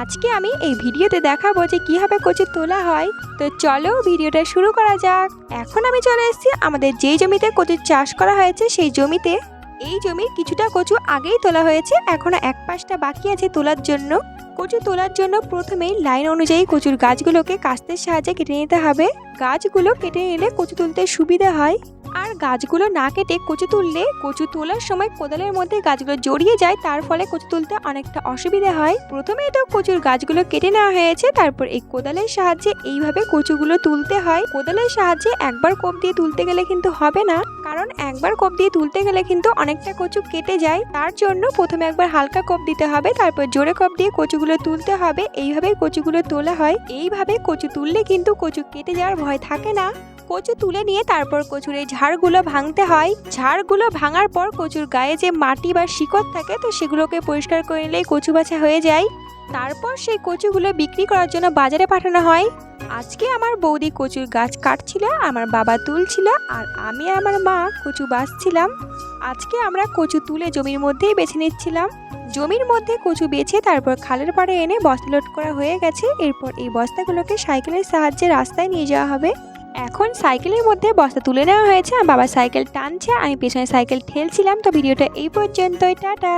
আজকে আমি এই ভিডিওতে দেখাবো যে কিভাবে কচু তোলা হয়। তো চলো ভিডিওটা শুরু করা যাক। এখন আমি চলে এসেছি আমাদের যেই জমিতে কচুর চাষ করা হয়েছে সেই জমিতে। এই জমির কিছুটা কচু আগেই তোলা হয়েছে, এখনো এক পাশটা বাকি আছে তোলার জন্য। কচু তোলার জন্য প্রথমেই লাইন অনুযায়ী কচুর গাছগুলোকে কাস্তের সাহায্যে কেটে নিতে হবে। গাছগুলো কেটে নিলে কচু তুলতে সুবিধা হয়। আর গাছগুলো না কেটে কচু তুললে কচু তোলার সময় কোদালের মধ্যে গাছগুলো জড়িয়ে যায়, তার ফলে কচু তুলতে অনেকটা অসুবিধা হয়। প্রথমেই তো কচুর গাছগুলো কেটে নেওয়া হয়েছে, তারপর এই কোদালের সাহায্যে এইভাবে কচুগুলো তুলতে হয়। কোদালের সাহায্যে একবার কোপ দিয়ে তুলতে গেলে কিন্তু হবে না, কারণ একবার কোপ দিয়ে তুলতে গেলে কিন্তু অনেকটা কচু কেটে যায়। তার জন্য প্রথমে একবার হালকা কোপ দিতে হবে, তারপর জোরে কোপ দিয়ে কচুগুলো তুলতে হবে। এইভাবেই কচুগুলো তোলা হয়। এইভাবে কচু তুললে কিন্তু কচু কেটে যাওয়ার ভয় থাকে না। কচু তুলে নিয়ে তারপর কচুর এই ঝাড়গুলো ভাঙতে হয়। ঝাড়গুলো ভাঙার পর কচুর গায়ে যে মাটি বা শিকড় থাকে, তো সেগুলোকে পরিষ্কার করে নিলেই কচু বাছা হয়ে যায়। তারপর সেই কচুগুলো বিক্রি করার জন্য বাজারে পাঠানো হয়। আজকে আমার বৌদি কচুর গাছ কাটছিল, আমার বাবা তুলছিল, আর আমি আর আমার মা কচু বাছছিলাম। আজকে আমরা কচু তুলে জমির মধ্যেই বেছে নিচ্ছিলাম। জমির মধ্যে কচু বেছে তারপর খালের পাড়ে এনে বস্তা লোড করা হয়ে গেছে। এরপর এই বস্তাগুলোকে সাইকেলের সাহায্যে রাস্তায় নিয়ে যাওয়া হবে। এখন সাইকেলের মধ্যে বস্তা তুলে নেওয়া হয়েছে, আমার বাবা সাইকেল টানছে, আমি পেছনে সাইকেল ঠেলছিলাম। তো ভিডিওটা এই পর্যন্তই, টাটা।